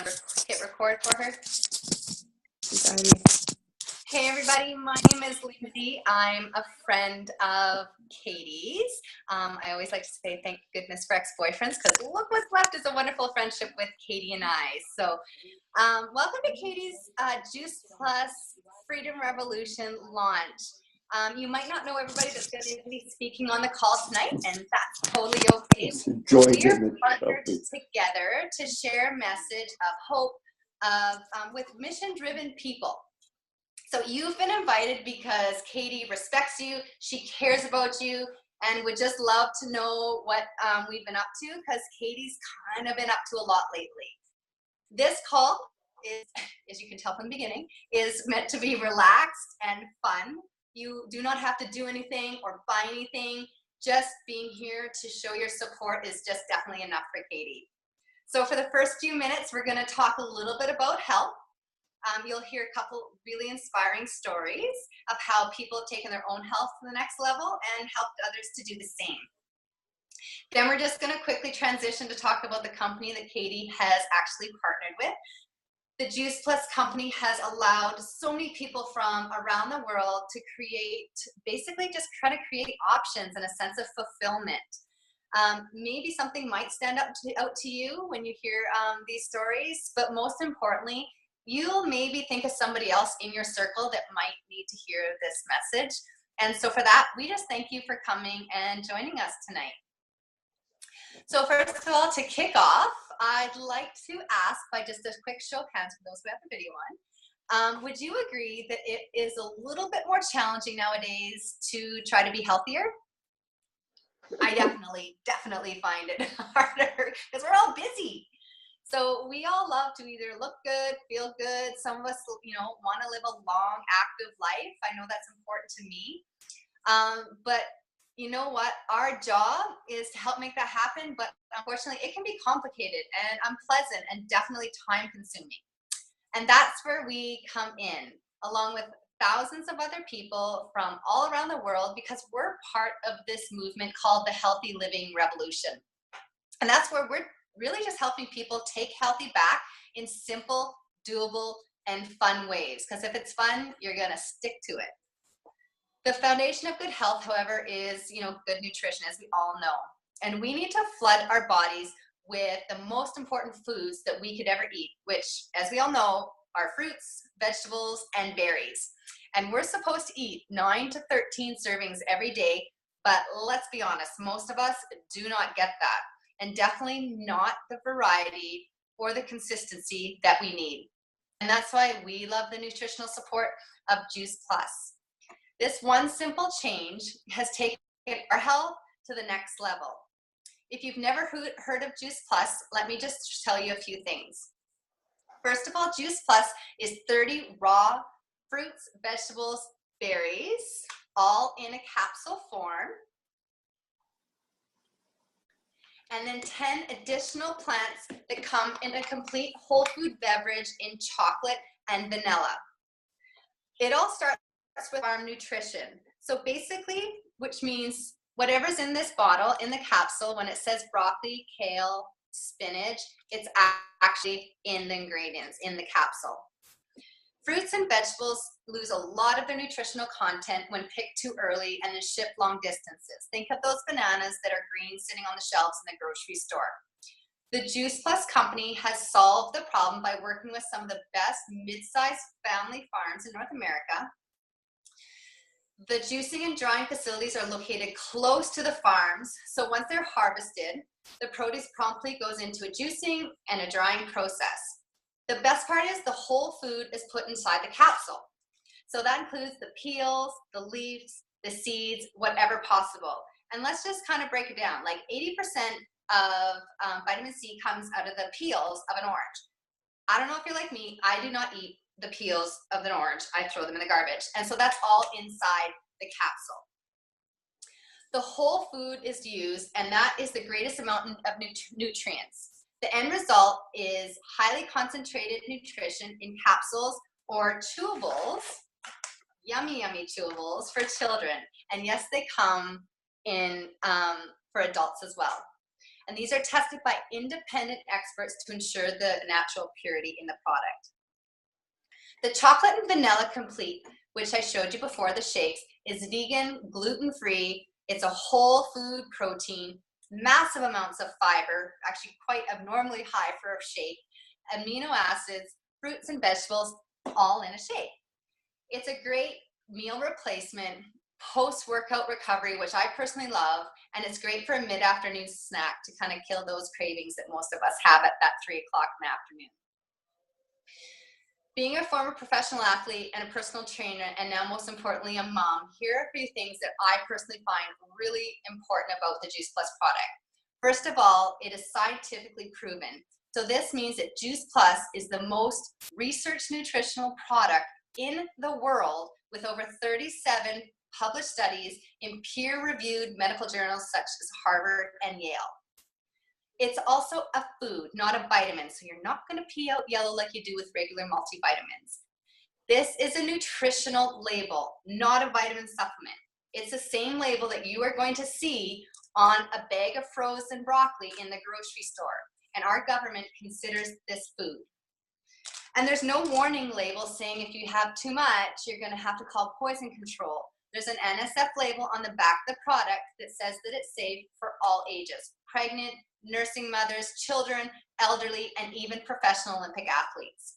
Hit record for her. Hey everybody, my name is Lindsay. I'm a friend of Katie's. I always like to say thank goodness for ex-boyfriends, because look what's left is a wonderful friendship with Katie and I. So welcome to Katie's Juice Plus Freedom Revolution launch. You might not know everybody that's going to be speaking on the call tonight, and that's totally okay. We are partnered together to share a message of hope with mission-driven people. So you've been invited because Katie respects you, she cares about you, and would just love to know what we've been up to, because Katie's kind of been up to a lot lately. This call is, as you can tell from the beginning, is meant to be relaxed and fun. You do not have to do anything or buy anything. Just being here to show your support is just definitely enough for Katie. So for the first few minutes, we're going to talk a little bit about health. You'll hear a couple really inspiring stories of how people have taken their own health to the next level and helped others to do the same. Then we're just going to quickly transition to talk about the company that Katie has actually partnered with. The Juice Plus company has allowed so many people from around the world to create, basically just try to create options and a sense of fulfillment. Maybe something might stand out to you when you hear these stories, but most importantly, you'll maybe think of somebody else in your circle that might need to hear this message. And so for that, we just thank you for coming and joining us tonight. So first of all, to kick off, I'd like to ask, by just a quick show of hands for those who have the video on, would you agree that it is a little bit more challenging nowadays to try to be healthier? I definitely find it harder because we're all busy. So we all love to either look good, feel good. Some of us, want to live a long, active life. I know that's important to me. But you know what? Our job is to help make that happen. But unfortunately, it can be complicated and unpleasant and definitely time consuming. And that's where we come in, along with thousands of other people from all around the world, because we're part of this movement called the Healthy Living Revolution. And that's where we're really just helping people take healthy back in simple, doable, and fun ways. Because if it's fun, you're going to stick to it. The foundation of good health, however, is, good nutrition, as we all know. And we need to flood our bodies with the most important foods that we could ever eat, which, as we all know, are fruits, vegetables, and berries. And we're supposed to eat 9 to 13 servings every day, but let's be honest, most of us do not get that, and definitely not the variety or the consistency that we need. And that's why we love the nutritional support of Juice Plus. This one simple change has taken our health to the next level. If you've never heard of Juice Plus, let me just tell you a few things. First of all, Juice Plus is 30 raw fruits, vegetables, berries, all in a capsule form. And then 10 additional plants that come in a complete whole food beverage in chocolate and vanilla. It all starts with farm nutrition. So basically, which means whatever's in this bottle, in the capsule, when it says broccoli, kale, spinach, it's actually in the ingredients, in the capsule. Fruits and vegetables lose a lot of their nutritional content when picked too early and then shipped long distances. Think of those bananas that are green sitting on the shelves in the grocery store. The Juice Plus company has solved the problem by working with some of the best mid-sized family farms in North America. The juicing and drying facilities are located close to the farms, so once they're harvested, the produce promptly goes into a juicing and a drying process. The best part is the whole food is put inside the capsule. So that includes the peels, the leaves, the seeds, whatever possible. And let's just kind of break it down. Like 80% of vitamin C comes out of the peels of an orange. I don't know if you're like me, I do not eat the peels of an orange. I throw them in the garbage. And so that's all inside the capsule. The whole food is used, and that is the greatest amount of nutrients. The end result is highly concentrated nutrition in capsules or chewables, yummy, yummy chewables for children. And yes, they come in for adults as well. And these are tested by independent experts to ensure the natural purity in the product. The chocolate and vanilla complete, which I showed you before, the shakes, is vegan, gluten-free. It's a whole food protein, massive amounts of fiber, actually quite abnormally high for a shake, amino acids, fruits and vegetables, all in a shake. It's a great meal replacement, post-workout recovery, which I personally love, and it's great for a mid-afternoon snack to kind of kill those cravings that most of us have at that 3 o'clock in the afternoon. Being a former professional athlete and a personal trainer, and now most importantly a mom, here are a few things that I personally find really important about the Juice Plus product. First of all, it is scientifically proven. So this means that Juice Plus is the most researched nutritional product in the world, with over 37 published studies in peer-reviewed medical journals such as Harvard and Yale. It's also a food, not a vitamin, so you're not going to pee out yellow like you do with regular multivitamins. This is a nutritional label, not a vitamin supplement. It's the same label that you are going to see on a bag of frozen broccoli in the grocery store, and our government considers this food. And there's no warning label saying if you have too much, you're going to have to call poison control. There's an NSF label on the back of the product that says that it's safe for all ages: pregnant, nursing mothers, children, elderly, and even professional Olympic athletes.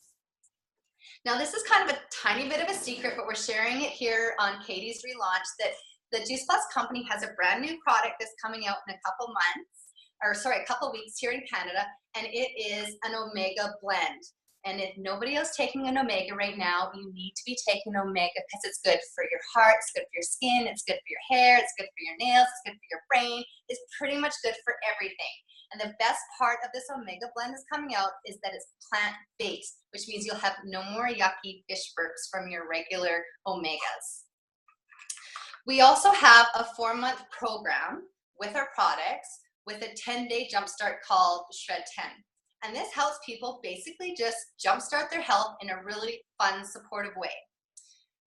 Now, this is kind of a tiny bit of a secret, but we're sharing it here on Katie's relaunch, that the Juice Plus company has a brand new product that's coming out in a couple weeks here in Canada, and it is an omega blend. And if nobody else taking an omega right now, you need to be taking omega because it's good for your heart, it's good for your skin, it's good for your hair, it's good for your nails, it's good for your brain. It's pretty much good for everything. And the best part of this omega blend that's coming out is that it's plant-based, which means you'll have no more yucky fish burps from your regular omegas. We also have a 4-month program with our products with a 10-day jumpstart called Shred 10. And this helps people basically just jumpstart their health in a really fun, supportive way.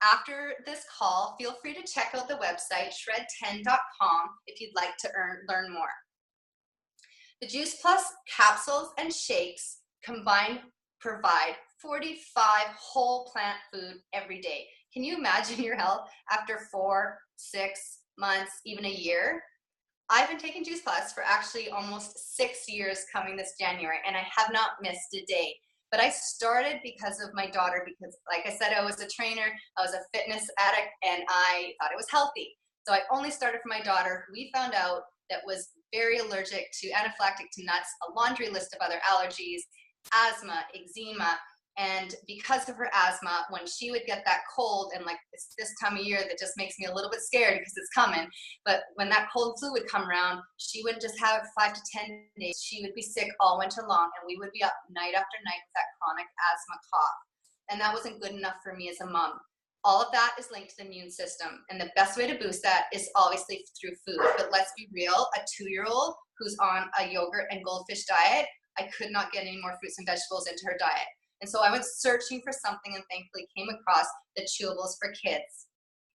After this call, feel free to check out the website, shred10.com, if you'd like to learn more. The Juice Plus capsules and shakes combined provide 45 whole plant food every day. Can you imagine your health after 4, 6 months, even a year? I've been taking Juice Plus for actually almost 6 years coming this January, and I have not missed a day. But I started because of my daughter, because like I said, I was a trainer, I was a fitness addict, and I thought it was healthy. So I only started for my daughter, who we found out that was very allergic to anaphylactic to nuts, a laundry list of other allergies, asthma, eczema. And because of her asthma, when she would get that cold, and like it's this time of year that just makes me a little bit scared because it's coming, but when that cold and flu would come around, she wouldn't just have 5 to 10 days. She would be sick all winter long, and we would be up night after night with that chronic asthma cough. And that wasn't good enough for me as a mom. All of that is linked to the immune system, and the best way to boost that is obviously through food. But let's be real, a 2-year-old who's on a yogurt and goldfish diet, I could not get any more fruits and vegetables into her diet. And so I went searching for something and thankfully came across the chewables for kids.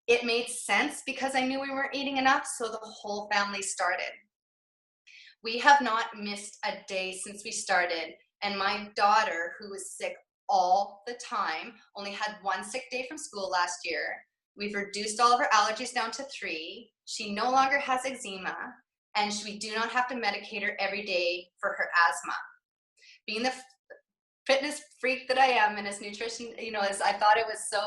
It made sense because I knew we weren't eating enough, so the whole family started. We have not missed a day since we started, and my daughter, who was sick all the time, only had 1 sick day from school last year. We've reduced all of her allergies down to 3. She no longer has eczema, and we do not have to medicate her every day for her asthma. Being the fitness freak that I am, and as nutrition, as I thought it was so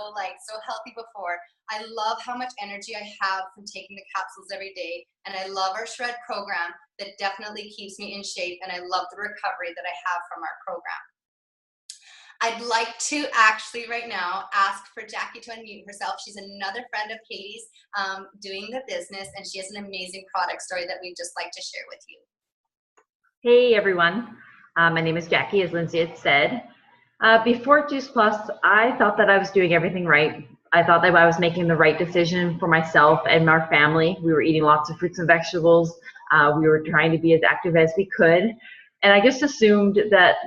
healthy before, I love how much energy I have from taking the capsules every day, and I love our Shred program that definitely keeps me in shape, and I love the recovery that I have from our program. I'd like to actually right now ask for Jackie to unmute herself. She's another friend of Katie's doing the business, and she has an amazing product story that we'd just like to share with you. Hey everyone, my name is Jackie, as Lindsay had said. Before Juice Plus, I thought that I was doing everything right. I thought that I was making the right decision for myself and our family. We were eating lots of fruits and vegetables. We were trying to be as active as we could. And I just assumed that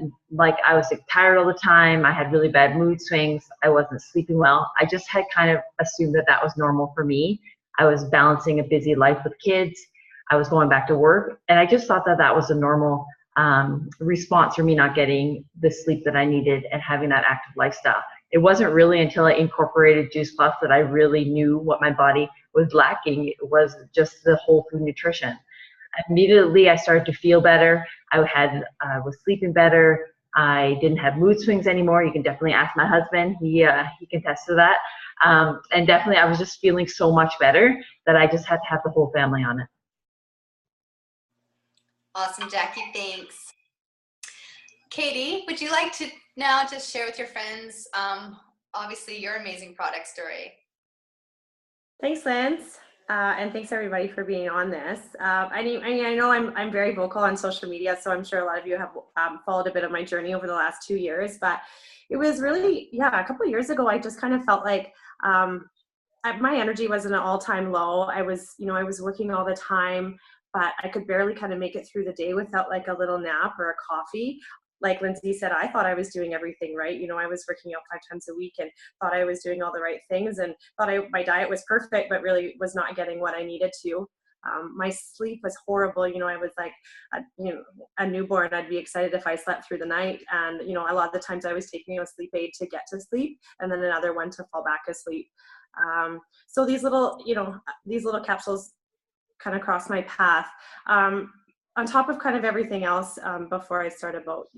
I was tired all the time. I had really bad mood swings. I wasn't sleeping well. I just had kind of assumed that that was normal for me. I was balancing a busy life with kids. I was going back to work. And I just thought that that was a normal response for me not getting the sleep that I needed and having that active lifestyle. It wasn't really until I incorporated Juice Plus that I really knew what my body was lacking. It was just the whole food nutrition. Immediately, I started to feel better. I was sleeping better. I didn't have mood swings anymore. You can definitely ask my husband. He can attest to that. And definitely, I was just feeling so much better that I just had to have the whole family on it. Awesome, Jackie. Thanks. Katie, would you like to now just share with your friends, obviously, your amazing product story? Thanks, Lance. And thanks everybody for being on this. I know I'm very vocal on social media, so I'm sure a lot of you have followed a bit of my journey over the last 2 years, but it was really, a couple of years ago, I just kind of felt like my energy was at an all-time low. I was working all the time, but I could barely kind of make it through the day without like a little nap or a coffee. Like Lindsay said, I thought I was doing everything right. I was working out 5 times a week and thought I was doing all the right things and thought my diet was perfect, but really was not getting what I needed to. My sleep was horrible. I was like, a newborn. I'd be excited if I slept through the night. And, a lot of the times I was taking a sleep aid to get to sleep and then another one to fall back asleep. So these little capsules kind of crossed my path. On top of kind of everything else, before I started about,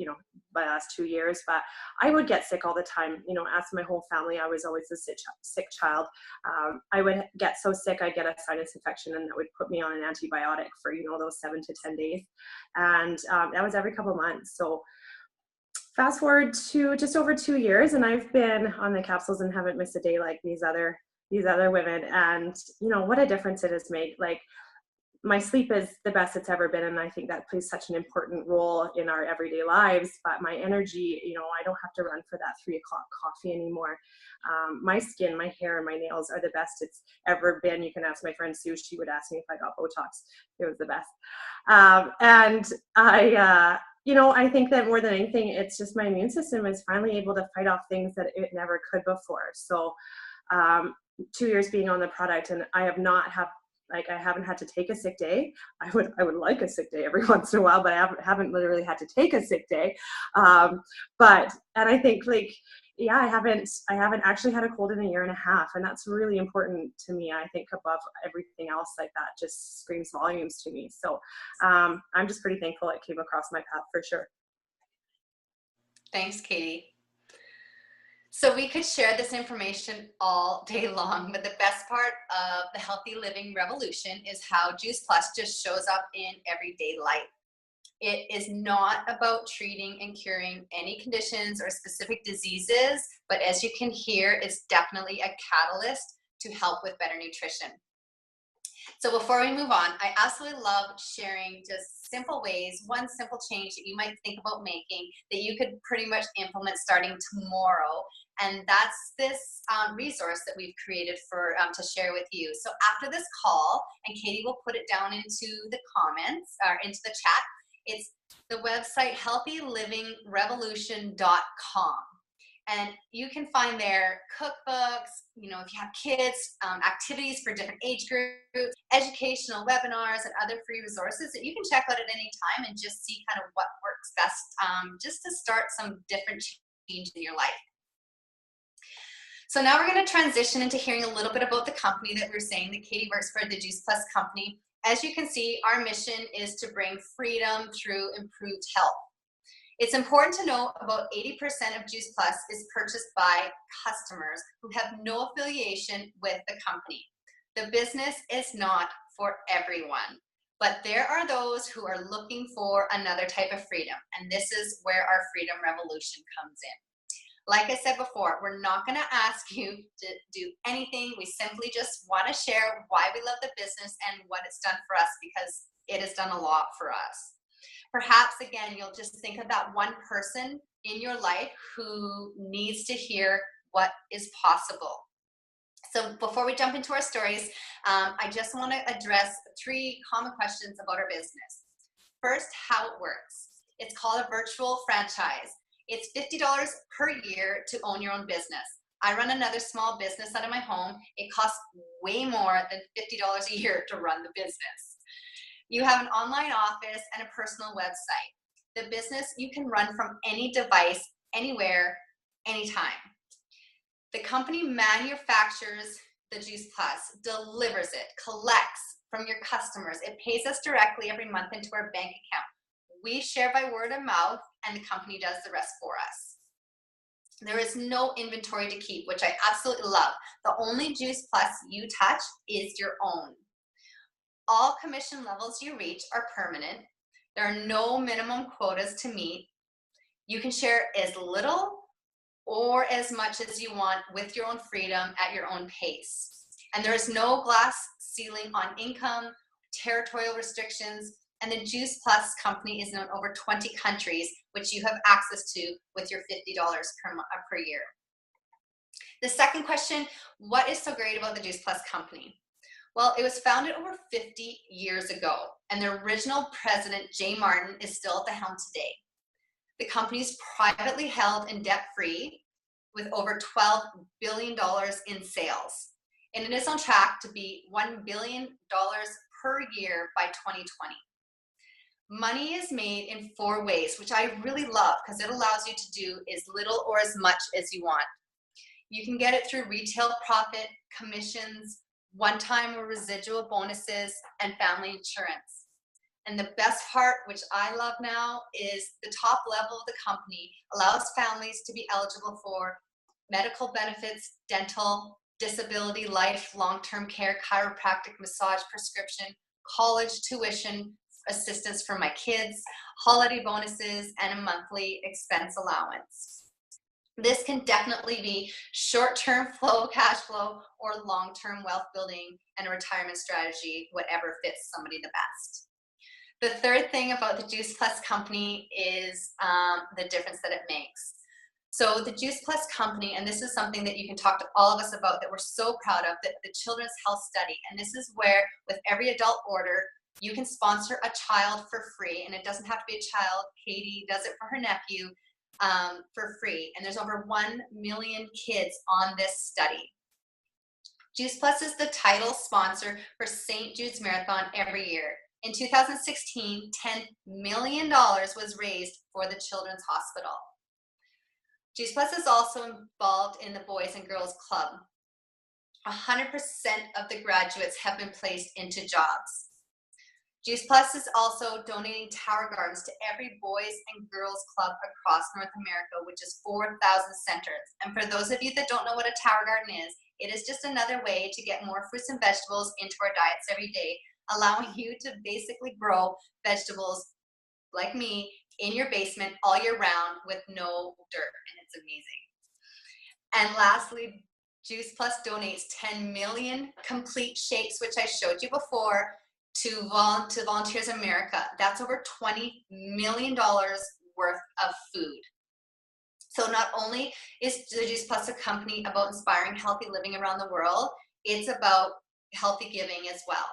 my last 2 years, but I would get sick all the time. As my whole family, I was always a sick child. I would get so sick, I'd get a sinus infection and that would put me on an antibiotic for, those 7 to 10 days. And that was every couple of months. So fast forward to just over 2 years and I've been on the capsules and haven't missed a day like these other women. And, what a difference it has made. Like, my sleep is the best it's ever been, and I think that plays such an important role in our everyday lives. But my energy, I don't have to run for that 3 o'clock coffee anymore. My skin, my hair, and my nails are the best it's ever been. You can ask my friend Sue; she would ask me if I got Botox. It was the best. And I think that more than anything, it's just my immune system is finally able to fight off things that it never could before. So 2 years being on the product, and I haven't had to take a sick day. I would like a sick day every once in a while, but I haven't literally had to take a sick day. And I think I haven't actually had a cold in a year and a half, and that's really important to me. I think above everything else, like that just screams volumes to me. So I'm just pretty thankful it came across my path for sure. Thanks, Katie. So we could share this information all day long, but the best part of the healthy living revolution is how Juice Plus just shows up in everyday life. It is not about treating and curing any conditions or specific diseases, but as you can hear, it's definitely a catalyst to help with better nutrition. So before we move on, I absolutely love sharing just simple ways, one simple change that you might think about making that you could pretty much implement starting tomorrow. And that's this resource that we've created for to share with you. So after this call, and Katie will put it down into the comments or into the chat, it's the website healthylivingrevolution.com. And you can find there cookbooks, if you have kids, activities for different age groups, educational webinars, and other free resources that you can check out at any time and just see kind of what works best, just to start some different change in your life. So now we're going to transition into hearing a little bit about the company that we're saying that Katie works for, the Juice Plus company. As you can see, our mission is to bring freedom through improved health. It's important to know about 80% of Juice Plus is purchased by customers who have no affiliation with the company. The business is not for everyone, but there are those who are looking for another type of freedom, and this is where our freedom revolution comes in. Like I said before, we're not going to ask you to do anything. We simply just want to share why we love the business and what it's done for us, because it has done a lot for us. Perhaps, again, you'll just think of that one person in your life who needs to hear what is possible. So before we jump into our stories, I just want to address 3 common questions about our business. First, how it works. It's called a virtual franchise. It's $50 per year to own your own business. I run another small business out of my home. It costs way more than $50 a year to run the business. You have an online office and a personal website. The business you can run from any device, anywhere, anytime. The company manufactures the Juice Plus, delivers it, collects from your customers. It pays us directly every month into our bank account. We share by word of mouth, and the company does the rest for us. There is no inventory to keep, which I absolutely love. The only Juice Plus you touch is your own. All commission levels you reach are permanent. There are no minimum quotas to meet. You can share as little or as much as you want with your own freedom at your own pace. And there is no glass ceiling on income, territorial restrictions, and the Juice Plus company is in over 20 countries, which you have access to with your $50 per year. The second question, what is so great about the Juice Plus company? Well, it was founded over 50 years ago, and the original president, Jay Martin, is still at the helm today. The company is privately held and debt-free with over $12 billion in sales. And it is on track to be $1 billion per year by 2020. Money is made in 4 ways, which I really love because it allows you to do as little or as much as you want. You can get it through retail profit, commissions, one-time or residual bonuses, and family insurance. And the best part, which I love now, is the top level of the company allows families to be eligible for medical benefits, dental, disability, life, long-term care, chiropractic, massage, prescription, college tuition assistance for my kids, holiday bonuses, and a monthly expense allowance. This can definitely be short-term flow, cash flow, or long-term wealth building and a retirement strategy, whatever fits somebody the best. The third thing about the Juice Plus company is the difference that it makes. So the Juice Plus company, and this is something that you can talk to all of us about that we're so proud of, the Children's Health Study. And this is where with every adult order, you can sponsor a child for free. And it doesn't have to be a child. Katie does it for her nephew for free. And there's over 1 million kids on this study. Juice Plus is the title sponsor for St. Jude's Marathon every year. In 2016, $10 million was raised for the Children's Hospital. Juice Plus is also involved in the Boys and Girls Club. 100% of the graduates have been placed into jobs. Juice Plus is also donating Tower Gardens to every Boys and Girls Club across North America, which is 4,000 centers. And for those of you that don't know what a Tower Garden is, it is just another way to get more fruits and vegetables into our diets every day, allowing you to basically grow vegetables like me in your basement all year round with no dirt, and it's amazing. And lastly, Juice Plus donates 10 million complete shakes, which I showed you before, to Volunteers America. That's over $20 million worth of food. So not only is the Juice Plus a company about inspiring healthy living around the world, it's about healthy giving as well.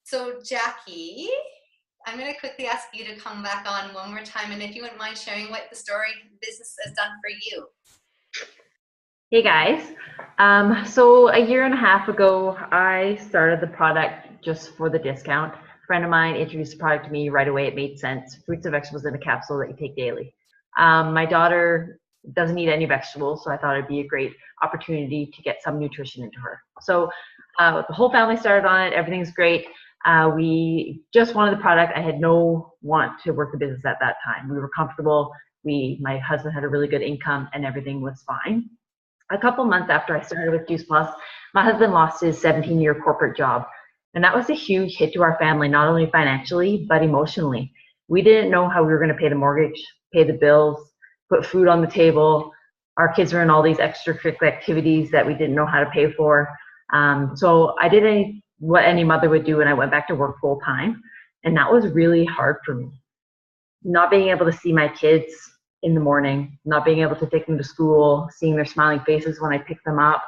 So Jackie, I'm going to quickly ask you to come back on one more time, and if you wouldn't mind sharing what the story business has done for you. Hey guys, so a year and a half ago, I started the product just for the discount. A friend of mine introduced the product to me right away. It made sense. Fruits and vegetables in a capsule that you take daily. My daughter doesn't eat any vegetables, so I thought it'd be a great opportunity to get some nutrition into her. So the whole family started on it. Everything's great. We just wanted the product. I had no want to work the business at that time. We were comfortable. My husband had a really good income, and everything was fine. A couple months after I started with Juice Plus, my husband lost his 17-year corporate job. And that was a huge hit to our family, not only financially, but emotionally. We didn't know how we were going to pay the mortgage, pay the bills, put food on the table. Our kids were in all these extracurricular activities that we didn't know how to pay for. So I did what any mother would do, and I went back to work full time. And that was really hard for me. Not being able to see my kids in the morning, not being able to take them to school, seeing their smiling faces when I pick them up.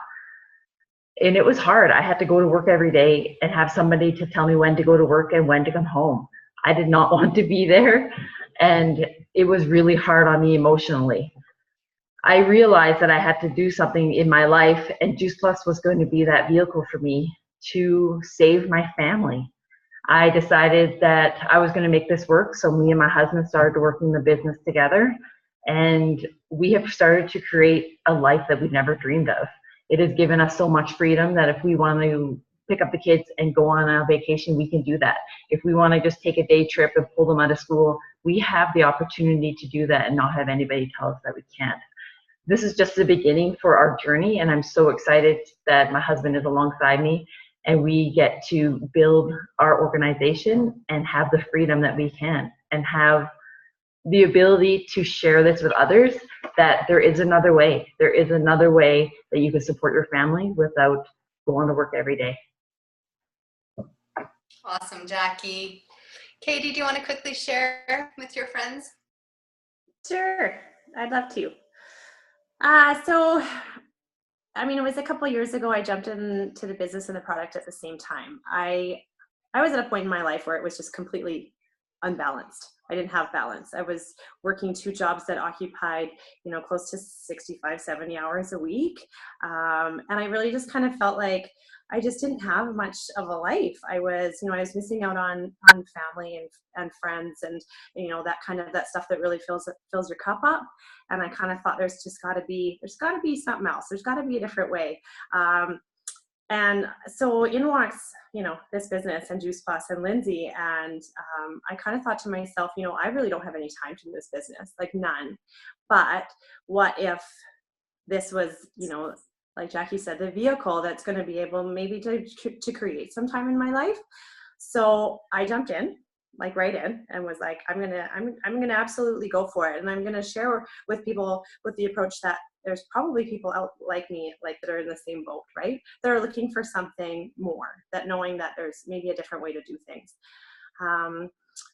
And it was hard. I had to go to work every day and have somebody to tell me when to go to work and when to come home. I did not want to be there, and it was really hard on me emotionally. I realized that I had to do something in my life, and Juice Plus was going to be that vehicle for me to save my family. I decided that I was going to make this work. So me and my husband started working the business together, and we have started to create a life that we've never dreamed of. It has given us so much freedom that if we want to pick up the kids and go on a vacation, we can do that. If we want to just take a day trip and pull them out of school, we have the opportunity to do that and not have anybody tell us that we can't. This is just the beginning for our journey, and I'm so excited that my husband is alongside me and we get to build our organization and have the freedom that we can and have the ability to share this with others, that there is another way. There is another way that you can support your family without going to work every day. Awesome, Jackie. Katie, do you want to quickly share with your friends? Sure, I'd love to. So, I mean, it was a couple of years ago I jumped into the business and the product at the same time. I was at a point in my life where it was just completely unbalanced. I didn't have balance. I was working 2 jobs that occupied, close to 65, 70 hours a week. And I really just kind of felt like I just didn't have much of a life. I was missing out on family and friends and, that stuff that really fills your cup up. And I kind of thought there's got to be something else. There's got to be a different way. And so in walks, this business and Juice Plus and Lindsay. And I kind of thought to myself, I really don't have any time to do this business, like none. But what if this was, like Jackie said, the vehicle that's going to be able maybe to create some time in my life. So I jumped in, like right in, and was like, I'm gonna absolutely go for it. And I'm going to share with people with the approach that there's probably people out like me, like that are in the same boat, right? They're looking for something more, that knowing that there's maybe a different way to do things.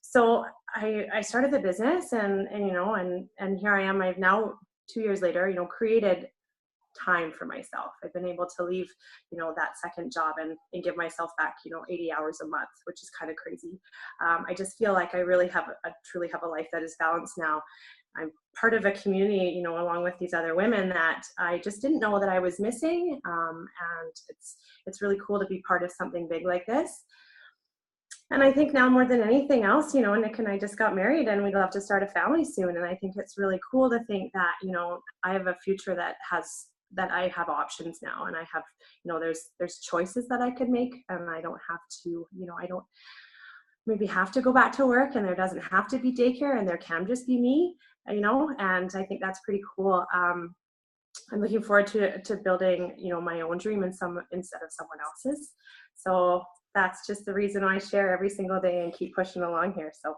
So I started the business and here I am. I've now 2 years later, created time for myself. I've been able to leave, that second job and give myself back, 80 hours a month, which is kind of crazy. I just feel like I really truly have a life that is balanced now. I'm part of a community, along with these other women that I just didn't know that I was missing. And it's really cool to be part of something big like this. And I think now more than anything else, Nick and I just got married and we'd love to start a family soon. And I think it's really cool to think that, I have a future that I have options now, and I have, there's choices that I could make, and I don't have to, I don't maybe have to go back to work, and there doesn't have to be daycare, and there can just be me, and I think that's pretty cool. I'm looking forward to building, my own dream instead of someone else's. So that's just the reason I share every single day and keep pushing along here. So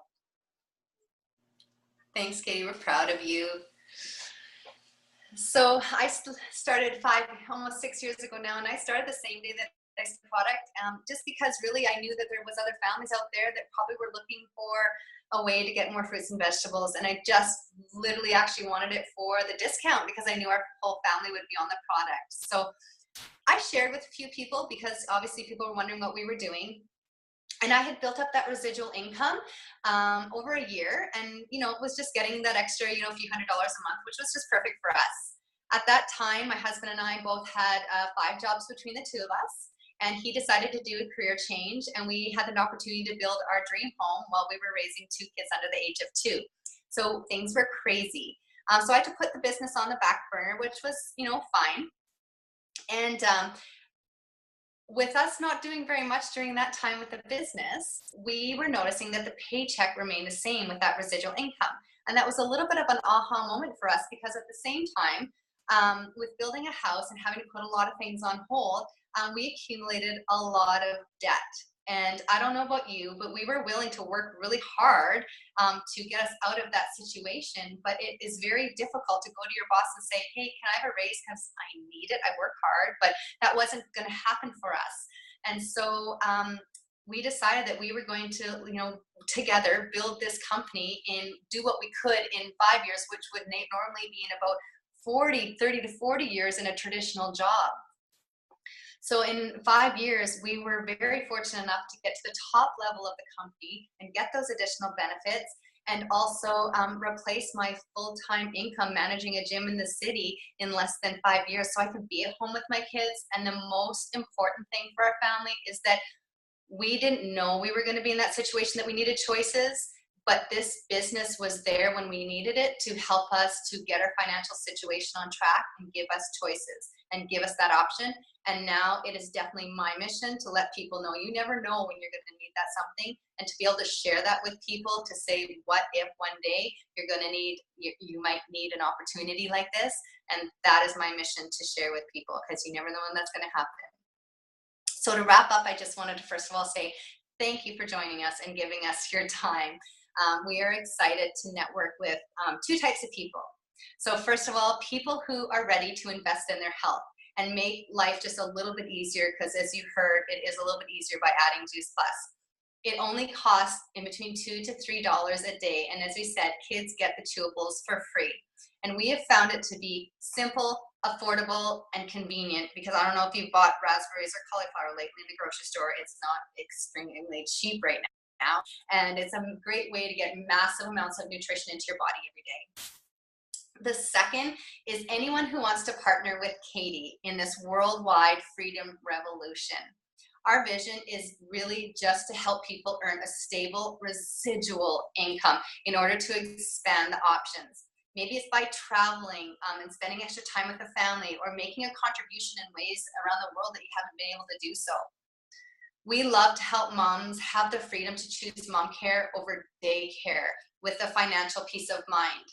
thanks, Katie. We're proud of you. So I started almost 6 years ago now, and I started the same day that I started the product, just because really I knew that there was other families out there that probably were looking for a way to get more fruits and vegetables, and I just literally actually wanted it for the discount because I knew our whole family would be on the product. So I shared with a few people because obviously people were wondering what we were doing. And I had built up that residual income over a year, and it was just getting that extra, a few $100s a month, which was just perfect for us. At that time, my husband and I both had 5 jobs between the two of us, and he decided to do a career change, and we had an opportunity to build our dream home while we were raising 2 kids under the age of 2. So things were crazy. So I had to put the business on the back burner, which was, fine. And with us not doing very much during that time with the business, we were noticing that the paycheck remained the same with that residual income. And that was a little bit of an aha moment for us, because at the same time, with building a house and having to put a lot of things on hold, we accumulated a lot of debt. And I don't know about you, but we were willing to work really hard to get us out of that situation. But it is very difficult to go to your boss and say, hey, can I have a raise? Because I need it. I work hard. But that wasn't going to happen for us. And so we decided that we were going to, together build this company and do what we could in 5 years, which would normally be in about 30 to 40 years in a traditional job. So in 5 years, we were very fortunate enough to get to the top level of the company and get those additional benefits, and also replace my full-time income managing a gym in the city in less than 5 years. So I could be at home with my kids. And the most important thing for our family is that We didn't know we were going to be in that situation that we needed choices, but this business was there when we needed it to help us to get our financial situation on track and give us choices and give us that option. And now it is definitely my mission to let people know you never know when you're going to need that something, and to be able to share that with people, to say, what if one day you're going to need, you might need an opportunity like this. And that is my mission, to share with people, because you never know when that's going to happen. So to wrap up, I just wanted to first of all say thank you for joining us and giving us your time. We are excited to network with two types of people. So first of all, people who are ready to invest in their health and make life just a little bit easier, because as you heard, it is a little bit easier by adding Juice Plus. It only costs in between $2 to $3 a day. And as we said, kids get the chewables for free. And we have found it to be simple, affordable, and convenient, because I don't know if you've bought raspberries or cauliflower lately in the grocery store. It's not extremely cheap right now. And it's a great way to get massive amounts of nutrition into your body every day. The second is anyone who wants to partner with Katie in this worldwide freedom revolution. Our vision is really just to help people earn a stable residual income in order to expand the options. Maybe it's by traveling and spending extra time with the family, or making a contribution in ways around the world that you haven't been able to do so. We love to help moms have the freedom to choose mom care over daycare with the financial peace of mind.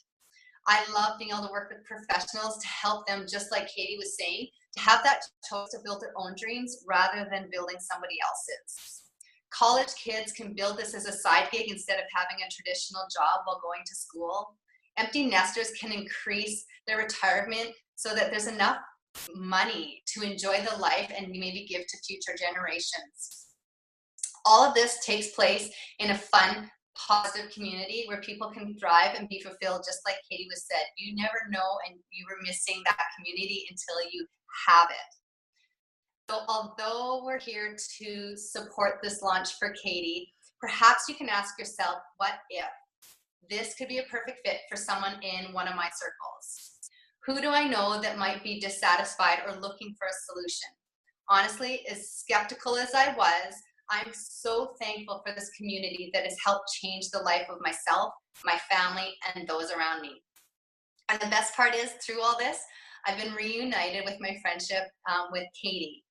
I love being able to work with professionals to help them, just like Katie was saying, to have that choice to build their own dreams rather than building somebody else's. College kids can build this as a side gig instead of having a traditional job while going to school. Empty nesters can increase their retirement so that there's enough money to enjoy the life and maybe give to future generations. All of this takes place in a fun, positive community where people can thrive and be fulfilled, just like Katie was said. You never know, and you were missing that community until you have it. So although we're here to support this launch for Katie, perhaps you can ask yourself, what if this could be a perfect fit for someone in one of my circles? Who do I know that might be dissatisfied or looking for a solution? Honestly, as skeptical as I was, I'm so thankful for this community that has helped change the life of myself, my family, and those around me. And the best part is, through all this, I've been reunited with my friendship with Katie.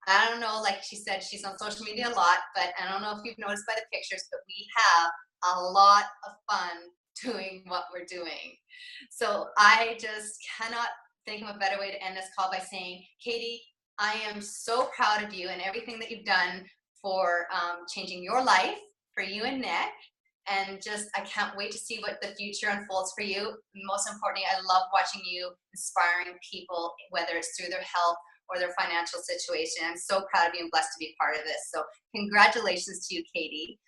I don't know, like she said, she's on social media a lot, but I don't know if you've noticed by the pictures, but we have a lot of fun doing what we're doing. So I just cannot think of a better way to end this call by saying, Katie, I am so proud of you and everything that you've done for changing your life, for you and Nick, and just I can't wait to see what the future unfolds for you. Most importantly, I love watching you inspiring people, whether it's through their health or their financial situation. I'm so proud of you and blessed to be part of this. So congratulations to you, Katie.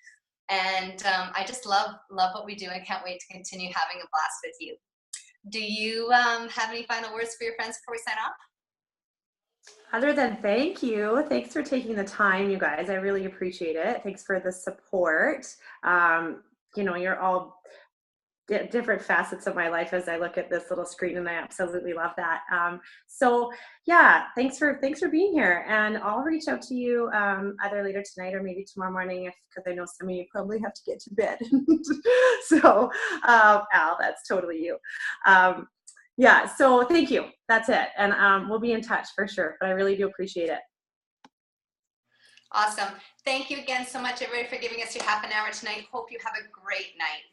And I just love what we do, and can't wait to continue having a blast with you. Do you have any final words for your friends before we sign off? Other than thank you, thanks for taking the time, you guys. I really appreciate it. Thanks for the support. You know, you're all different facets of my life as I look at this little screen, and I absolutely love that. So yeah, thanks for being here, and I'll reach out to you either later tonight or maybe tomorrow morning, because I know some of you probably have to get to bed. So Al, that's totally you. Yeah, so thank you. That's it. And we'll be in touch for sure, but I really do appreciate it. Awesome. Thank you again so much, everybody, for giving us your half an hour tonight. Hope you have a great night.